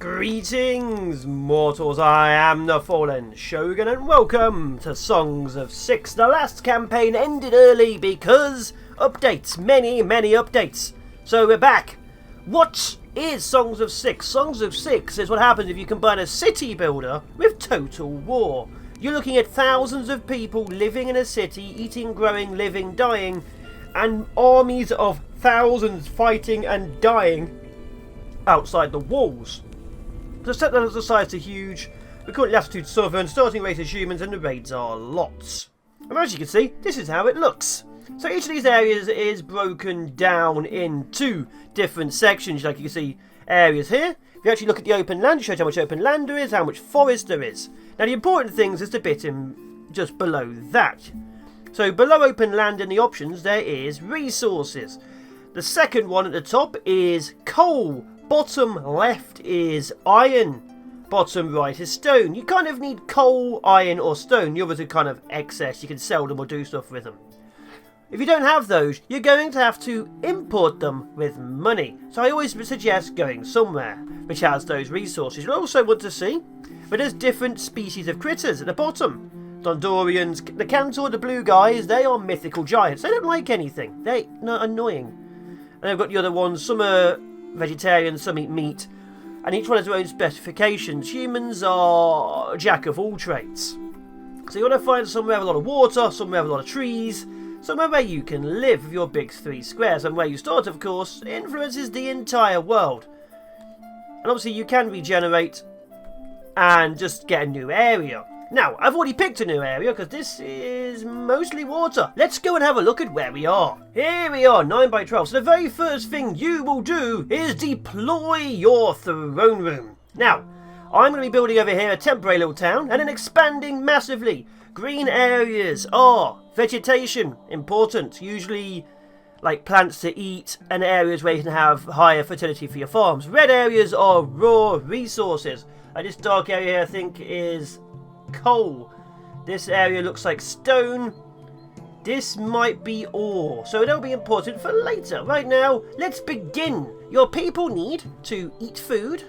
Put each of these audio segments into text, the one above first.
Greetings, mortals, I am the Fallen Shogun and welcome to Songs of SYX. The last campaign ended early because updates, many updates. So we're back. What is Songs of SYX? Songs of SYX is what happens if you combine a city builder with total war. You're looking at thousands of people living in a city, eating, growing, living, dying, and armies of thousands fighting and dying outside the walls. The settlers' size are huge, the current latitude southern, starting rate is humans, and the raids are lots. And as you can see, this is how it looks. So each of these areas is broken down into different sections. Like you can see areas here. If you actually look at the open land, it shows how much open land there is, how much forest there is. Now the important things is the bit in just below that. So below open land in the options there is resources. The second one at the top is coal. Bottom left is iron. Bottom right is stone. You kind of need coal, iron or stone. The others are kind of excess. You can sell them or do stuff with them. If you don't have those, you're going to have to import them with money. So I always suggest going somewhere which has those resources. You'll also want to see, but there's different species of critters at the bottom. Dondorians, the Cantor, the blue guys, they are mythical giants. They don't like anything. They're annoying. And I've got the other ones. Some are vegetarian, some eat meat, and each one has their own specifications. Humans are jack of all trades. So you want to find somewhere with a lot of water, somewhere with a lot of trees, somewhere where you can live with your big 3 squares, and where you start, of course, influences the entire world. And obviously you can regenerate and just get a new area. Now, I've already picked a new area because this is mostly water. Let's go and have a look at where we are. Here we are, 9 by 12. So the very first thing you will do is deploy your throne room. Now, I'm going to be building over here a temporary little town and then expanding massively. Green areas are vegetation, important. Usually like plants to eat and areas where you can have higher fertility for your farms. Red areas are raw resources. This dark area here I think is coal. This area looks like stone. This might be ore, so it'll be important for later. Right now, let's begin. Your people need to eat food.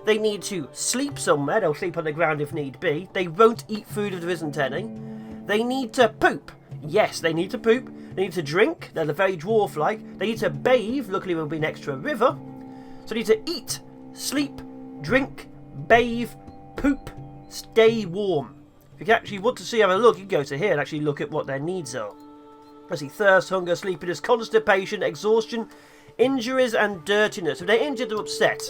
They need to sleep somewhere. They'll sleep on the ground if need be. They won't eat food if there isn't any. They need to poop. Yes, they need to poop. They need to drink. They're very dwarf-like. They need to bathe. Luckily, we'll be next to a river. So they need to eat, sleep, drink, bathe, poop, stay warm. If you actually want to see, have a look, you can go to here and actually look at what their needs are. I see thirst, hunger, sleepiness, constipation, exhaustion, injuries and dirtiness. If they're injured or upset,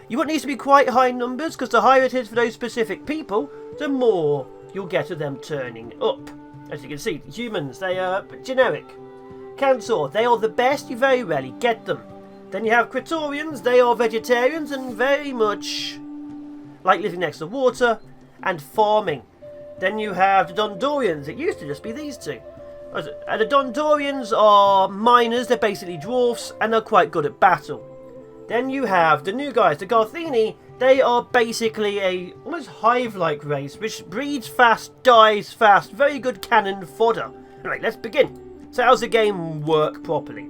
you want these to be quite high numbers, because the higher it is for those specific people, the more you'll get of them turning up. As you can see, humans, they are generic. Cantor, they are the best, you very rarely get them. Then you have Critorians, they are vegetarians and very much like living next to water and farming. Then you have the Dondorians. It used to just be these two. And the Dondorians are miners. They're basically dwarfs and they're quite good at battle. Then you have the new guys, the Garthini. They are basically a almost hive-like race which breeds fast, dies fast. Very good cannon fodder. Alright, let's begin. So how's the game work properly?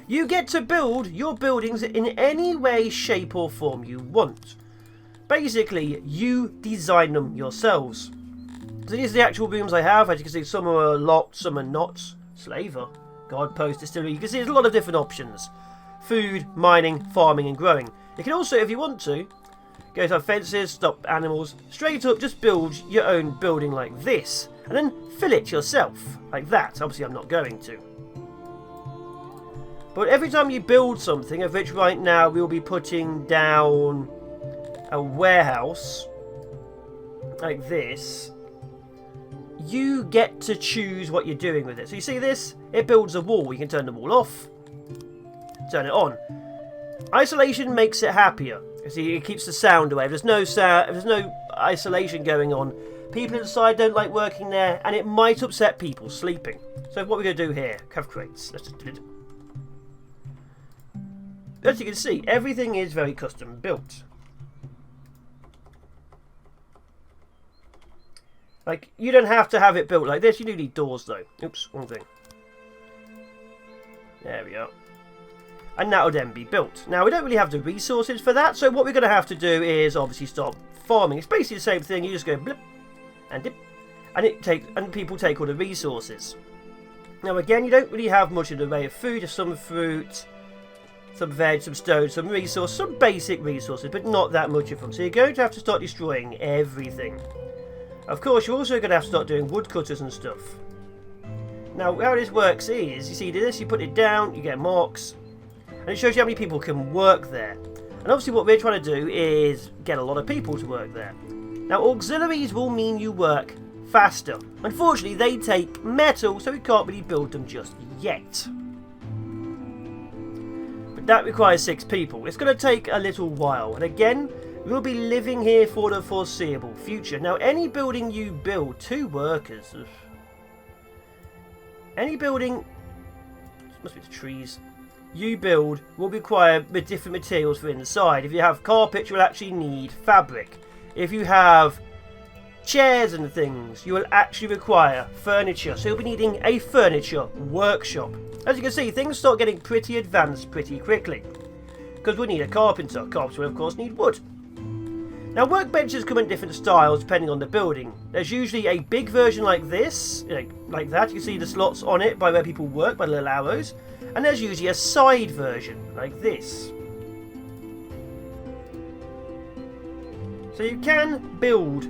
You get to build your buildings in any way, shape or form you want. Basically, you design them yourselves. So these are the actual rooms I have. As you can see, some are locked, some are not. Slaver, guard post, distillery. You can see there's a lot of different options. Food, mining, farming and growing. You can also, if you want to, go to fences, stop animals. Straight up, just build your own building like this. And then fill it yourself, like that. Obviously, I'm not going to. But every time you build something, of which right now we'll be putting down a warehouse like this, you get to choose what you're doing with it. So you see this? It builds a wall. You can turn the wall off, turn it on. Isolation makes it happier. You see, it keeps the sound away. If there's no sound, if there's no isolation going on, people inside don't like working there, and it might upset people sleeping. So what we're going to do here, have crates. Let's just do it. As you can see, everything is very custom built. Like, you don't have to have it built like this. You do need doors, though. Oops, wrong thing. There we are. and that'll then be built. Now, we don't really have the resources for that, so what we're going to have to do is obviously start farming. It's basically the same thing. You just go blip and dip, and people take all the resources. Now, again, you don't really have much in the way of food. Just some fruit, some veg, some stone, some resource, some basic resources, but not that much of them. So you're going to have to start destroying everything. Of course, you're also going to have to start doing woodcutters and stuff. Now, how this works is, you see this, you put it down, you get marks, and it shows you how many people can work there. And obviously what we're trying to do is get a lot of people to work there. Now, auxiliaries will mean you work faster. Unfortunately, they take metal, so we can't really build them just yet. That requires 6 people. It's going to take a little while. And again, we'll be living here for the foreseeable future. Now, any building you build, 2 workers. Any building, must be the trees, you build will require different materials for inside. If you have carpet, you'll actually need fabric. If you have chairs and things, you will actually require furniture. So you'll be needing a furniture workshop. As you can see, things start getting pretty advanced pretty quickly. Because we need a carpenter. Carpenter will of course need wood. Now, workbenches come in different styles depending on the building. There's usually a big version like this, like that. You can see the slots on it by where people work, by the little arrows. And there's usually a side version like this. So you can build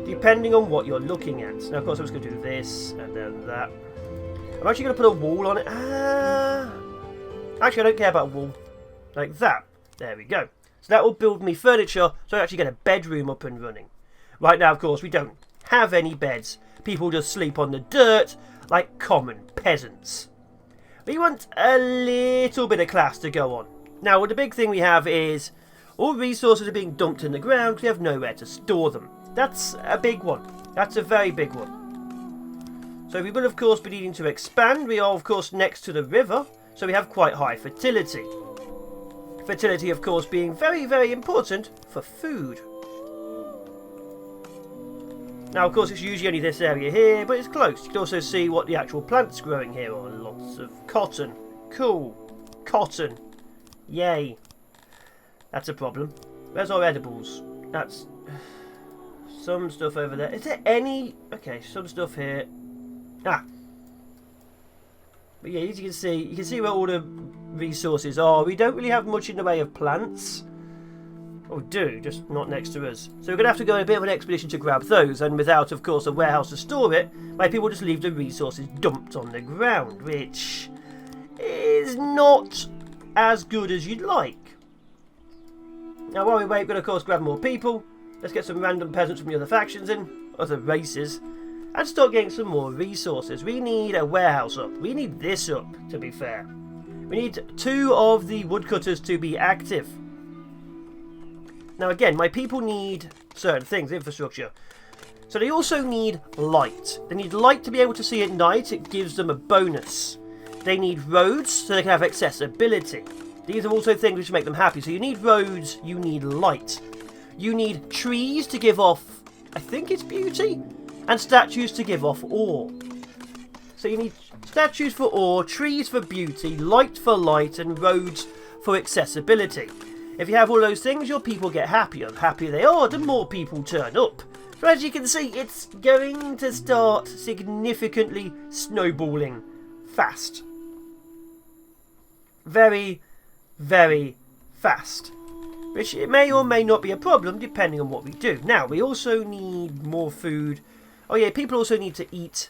depending on what you're looking at. Now, of course, I'm just going to do this and then that. I'm actually going to put a wall on it. Actually, I don't care about a wall. Like that. There we go. So that will build me furniture, so I actually get a bedroom up and running. Right now, of course, we don't have any beds. People just sleep on the dirt like common peasants. We want a little bit of class to go on. Now, the big thing we have is all resources are being dumped in the ground because we have nowhere to store them. That's a big one. That's a very big one. So we will, of course, be needing to expand. We are, of course, next to the river, so we have quite high fertility. Fertility, of course, being very, very important for food. Now, of course, it's usually only this area here, but it's close. You can also see what the actual plants growing here are. Lots of cotton. Cool. Cotton. Yay. That's a problem. Where's our edibles? That's some stuff over there. Is there any... Okay, some stuff here. Ah. But yeah, as you can see where all the resources are. We don't really have much in the way of plants. Or do, just not next to us. So we're going to have to go on a bit of an expedition to grab those, and without, of course, a warehouse to store it, my people just leave the resources dumped on the ground, which is not as good as you'd like. Now, while we wait, we're going to, of course, grab more people. Let's get some random peasants from the other factions in, other races, and start getting some more resources. We need a warehouse up. We need this up, to be fair. We need 2 of the woodcutters to be active. Now again, my people need certain things, infrastructure. So they also need light. They need light to be able to see at night. It gives them a bonus. They need roads so they can have accessibility. These are also things which make them happy. So you need roads, you need light. You need trees to give off, I think it's beauty, and statues to give off ore. So you need statues for ore, trees for beauty, light for light, and roads for accessibility. If you have all those things, your people get happier. The happier they are, the more people turn up. So as you can see, it's going to start significantly snowballing fast. Very, very fast. Which it may or may not be a problem, depending on what we do. Now, we also need more food. Oh yeah, people also need to eat.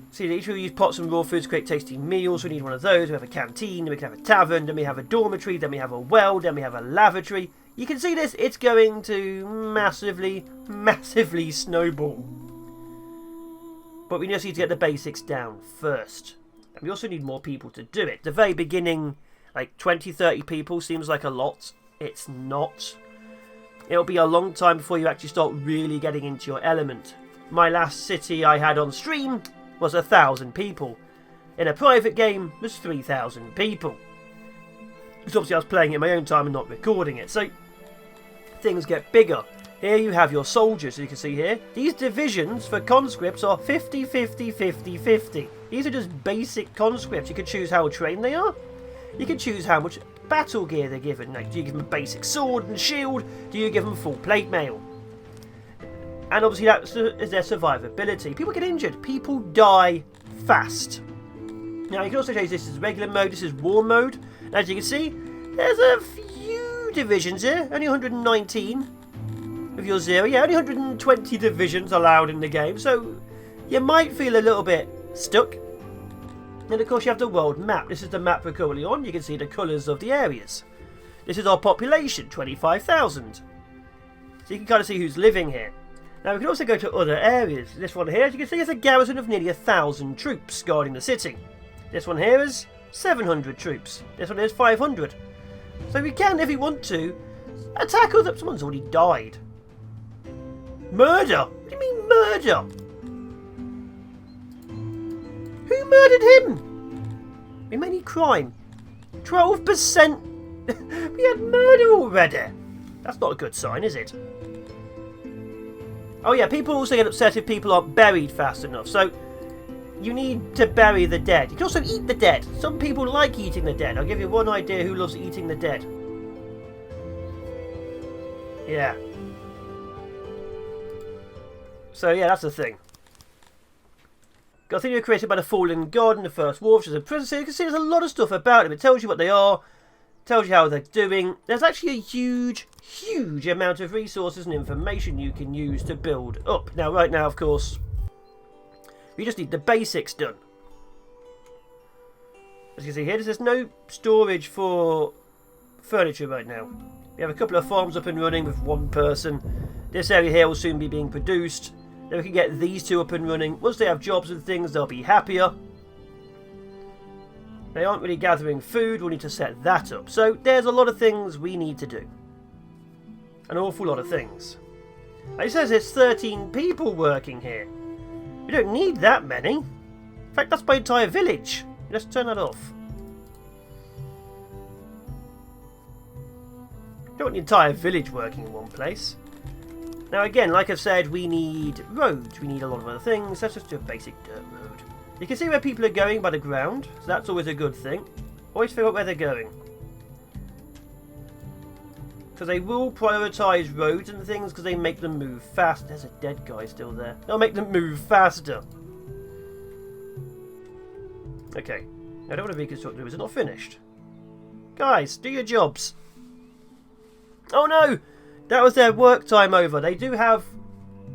See, each of we use pots and raw foods to create tasty meals. We need one of those. We have a canteen, then we can have a tavern, then we have a dormitory, then we have a well, then we have a lavatory. You can see this, it's going to massively, massively snowball. But we just need to get the basics down first. And we also need more people to do it. The very beginning, like 20, 30 people seems like a lot. It's not. It'll be a long time before you actually start really getting into your element. My last city I had on stream was 1,000 people. In a private game, was 3,000 people. Because obviously I was playing it in my own time and not recording it. So, things get bigger. Here you have your soldiers, as you can see here. These divisions for conscripts are 50, 50, 50, 50. These are just basic conscripts. You can choose how trained they are. you can choose how much battle gear they're given. Like, do you give them a basic sword and shield? Do you give them full plate mail? And obviously that is their survivability. People get injured. People die fast. Now you can also change this as regular mode. This is war mode. And as you can see, there's a few divisions here. Only 119 of your 0. Yeah, only 120 divisions allowed in the game. So you might feel a little bit stuck. And of course you have the world map. This is the map we're currently on. You can see the colours of the areas. This is our population, 25,000. So you can kind of see who's living here. Now we can also go to other areas. This one here, as you can see, is a garrison of nearly 1,000 troops guarding the city. This one here is 700 troops. This one is 500. So we can, if we want to, attack other... Someone's already died. Murder? What do you mean murder? Who murdered him? We may need crime. 12%. We had murder already. That's not a good sign, is it? Oh yeah, people also get upset if people aren't buried fast enough. So you need to bury the dead. You can also eat the dead. Some people like eating the dead. I'll give you one idea who loves eating the dead. Yeah. So yeah, that's the thing. Got a thing you created by the fallen god in the first war, which is a prison. You can see there's a lot of stuff about them. It tells you what they are, tells you how they're doing. There's actually a huge amount of resources and information you can use to build up. Now, right now, of course, we just need the basics done. As you can see here, there's no storage for furniture right now. We have a couple of farms up and running with one person. This area here will soon be being produced. Then we can get these two up and running. Once they have jobs and things, they'll be happier. They aren't really gathering food. We'll need to set that up. So there's a lot of things we need to do. An awful lot of things. It says there's 13 people working here. We don't need that many. In fact, that's my entire village. Let's turn that off. Don't want the entire village working in one place. Now again, like I've said, we need roads. We need a lot of other things. Let's just do a basic dirt road. You can see where people are going by the ground, so that's always a good thing. Always figure out where they're going. Because they will prioritise roads and things because they make them move fast. There's a dead guy still there. They'll make them move faster. Okay. I don't want to reconstruct the room. Is it not finished? Guys, do your jobs. Oh no! That was their work time over. They do have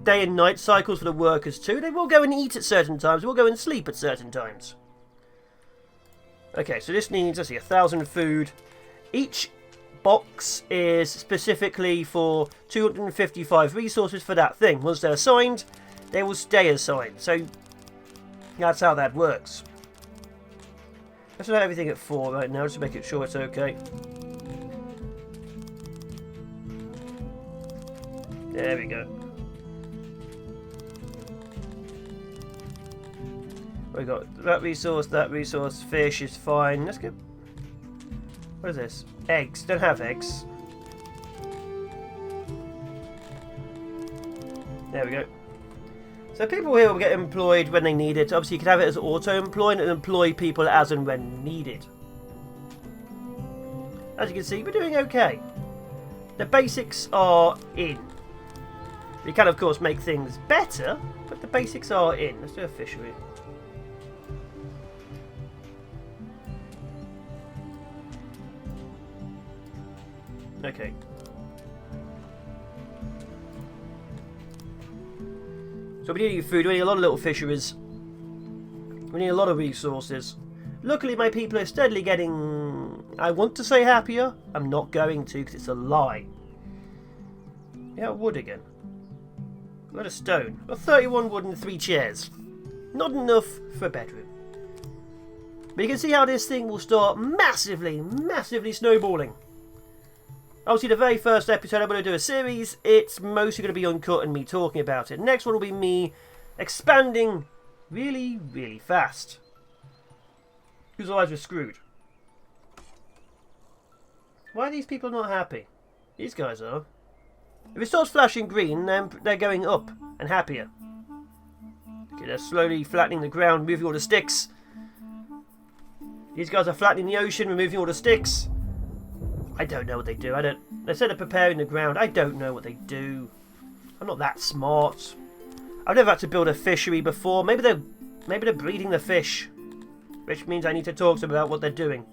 day and night cycles for the workers too. They will go and eat at certain times. They will go and sleep at certain times. Okay, so this needs, let's see, 1,000 food. Each box is specifically for 255 resources for that thing. Once they're assigned, they will stay assigned. So that's how that works. Let's set everything at 4 right now, just to make it sure it's okay. There we go. We got that resource, fish is fine. Let's go. What is this? Eggs. Don't have eggs. There we go. So people here will get employed when they need it. Obviously you can have it as auto-employ and employ people as and when needed. As you can see, we're doing okay. The basics are in. We can of course make things better, but the basics are in. Let's do a fishery. Okay. So we need food, we need a lot of little fisheries. We need a lot of resources. Luckily my people are steadily getting... I want to say happier. I'm not going to because it's a lie. Yeah, wood again. A lot of stone. Got 31 wood and 3 chairs. Not enough for a bedroom. But you can see how this thing will start massively snowballing. Obviously, the very first episode I'm going to do a series, it's mostly going to be uncut and me talking about it. Next one will be me expanding really fast. Because otherwise we're screwed. Why are these people not happy? These guys are. If it starts flashing green, then they're going up and happier. Okay, they're slowly flattening the ground, moving all the sticks. These guys are flattening the ocean, removing all the sticks. I don't know what they do. They said they're preparing the ground. I don't know what they do. I'm not that smart. I've never had to build a fishery before. Maybe they're breeding the fish, which means I need to talk to them about what they're doing.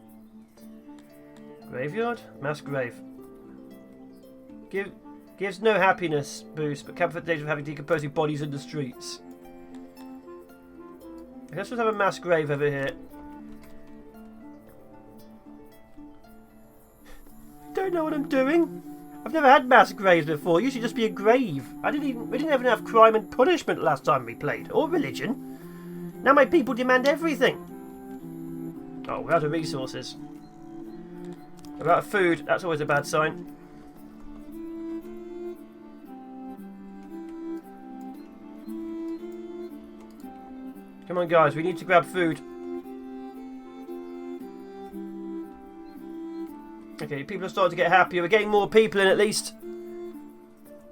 Graveyard? Mass grave. Gives no happiness boost, but comfort days of having decomposing bodies in the streets. Let's just have a mass grave over here. Don't know what I'm doing. I've never had mass graves before. Usually just be a grave. We didn't even have crime and punishment last time we played, or religion. Now my people demand everything. Oh, we're out of resources. We're out of food. That's always a bad sign. Come on, guys. We need to grab food. Okay, people are starting to get happier. We're getting more people in, at least.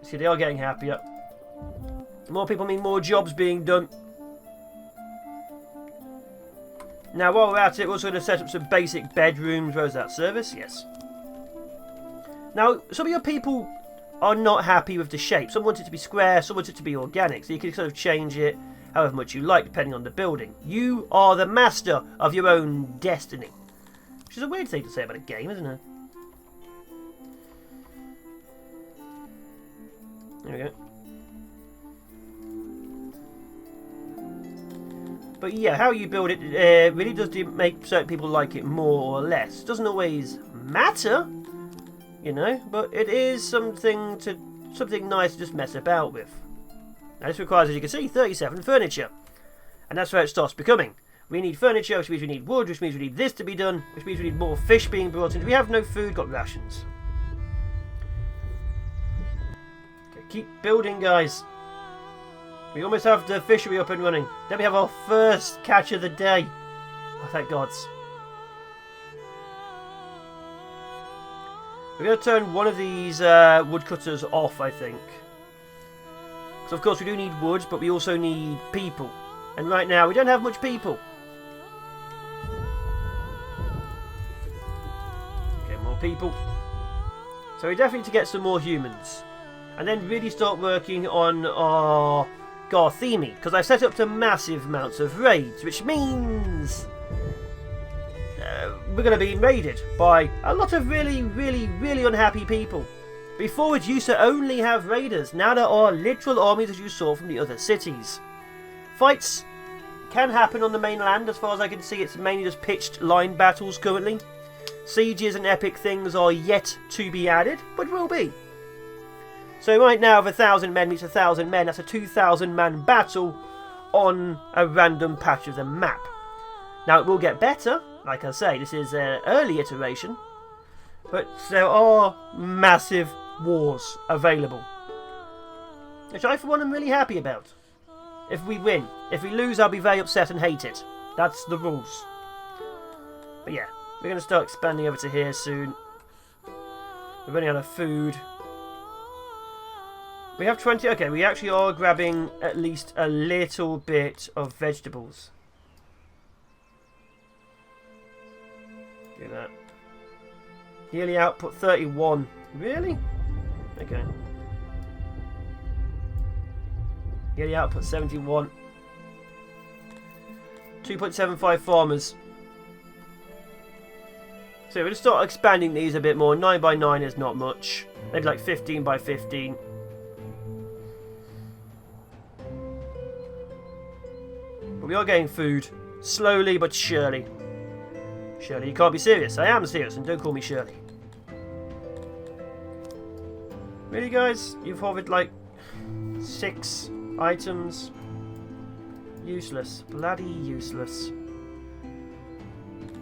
See, they are getting happier. More people mean more jobs being done. Now, while we're at it, we're also going to set up some basic bedrooms. Where's that service? Yes. Now, some of your people are not happy with the shape. Some want it to be square, some want it to be organic. So you can sort of change it however much you like, depending on the building. You are the master of your own destiny. Which is a weird thing to say about a game, isn't it? There we go. But yeah, how you build it really does make certain people like it more or less. Doesn't always matter, you know, but it is something nice to just mess about with. Now this requires, as you can see, 37 furniture. And that's where it starts becoming. We need furniture, which means we need wood, which means we need this to be done, which means we need more fish being brought in. We have no food, got rations. Okay, keep building, guys. We almost have the fishery up and running. Then we have our first catch of the day. Oh, thank gods. We're going to turn one of these woodcutters off, I think. So of course we do need wood, but we also need people. And right now we don't have much people. Okay, more people. So we definitely need to get some more humans. And then really start working on our Garthemi, because I've set up to massive amounts of raids, which means we're going to be raided by a lot of really unhappy people. Before it used to only have raiders, now there are literal armies as you saw from the other cities. Fights can happen on the mainland, as far as I can see it's mainly just pitched line battles currently. Sieges and epic things are yet to be added, but will be. So right now, if 1,000 men meets 1,000 men, that's a 2,000 man battle on a random patch of the map. Now it will get better, like I say, this is an early iteration, but there are massive wars available, which I for one am really happy about. If we win. If we lose, I'll be very upset and hate it. That's the rules. But yeah, we're going to start expanding over to here soon. We're running out of food. We have 20. Okay, we actually are grabbing at least a little bit of vegetables. Do that. Yearly output 31. Really? Okay. Yearly output 71. 2.75 farmers. So we're going to start expanding these a bit more. 9 by 9 is not much. Maybe like 15 by 15. But we are getting food. Slowly but surely. Shirley, you can't be serious. I am serious, and don't call me Shirley. Really, guys? You've hovered like 6 items. Useless. Bloody useless.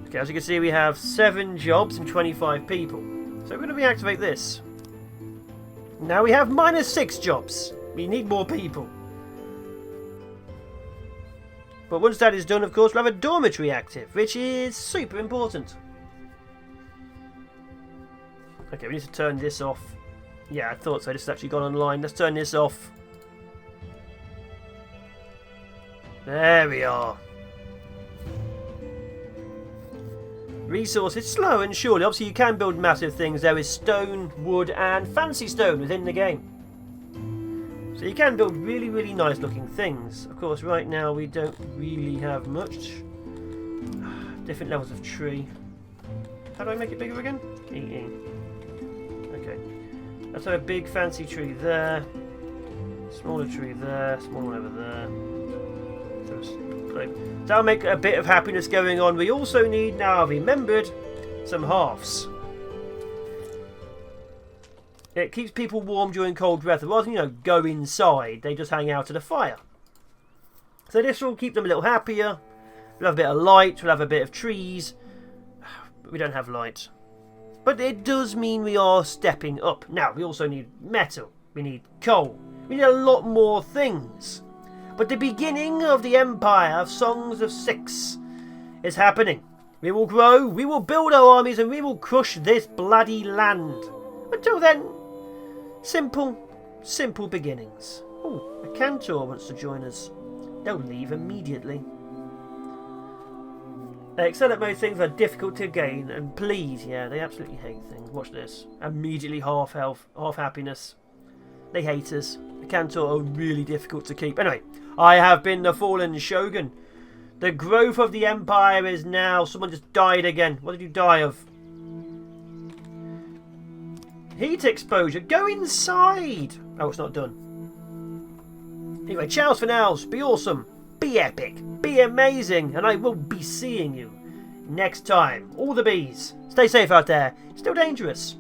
Okay, as you can see, we have 7 jobs and 25 people. So we're going to reactivate this. Now we have -6 jobs. We need more people. But once that is done, of course, we'll have a dormitory active, which is super important. Okay, we need to turn this off. Yeah, I thought so. This has actually gone online. Let's turn this off. There we are. Resources, slow and surely. Obviously, you can build massive things. There is stone, wood, and fancy stone within the game. So you can build really, really nice looking things. Of course, right now we don't really have much. Different levels of tree. How do I make it bigger again? E. Okay. Let's have a big fancy tree there. Smaller tree there. Small one over there. So that'll make a bit of happiness going on. We also need, now I've remembered, some hearths. It keeps people warm during cold weather. Rather than, go inside, they just hang out at a fire. So this will keep them a little happier. We'll have a bit of light, we'll have a bit of trees. But we don't have light. But it does mean we are stepping up. Now, we also need metal. We need coal. We need a lot more things. But the beginning of the empire of Songs of SYX is happening. We will grow, we will build our armies, and we will crush this bloody land. Until then, simple beginnings. Oh, a cantor wants to join us. They'll leave immediately. They excel at most things are difficult to gain, and please, yeah, they absolutely hate things. Watch this. Immediately half health, half happiness. They hate us. The cantor are really difficult to keep. Anyway, I have been the fallen shogun. The growth of the empire is now... Someone just died again. What did you die of? Heat exposure. Go inside. Oh, it's not done. Anyway, ciao for now. Be awesome. Be epic. Be amazing. And I will be seeing you next time. All the bees. Stay safe out there. Still dangerous.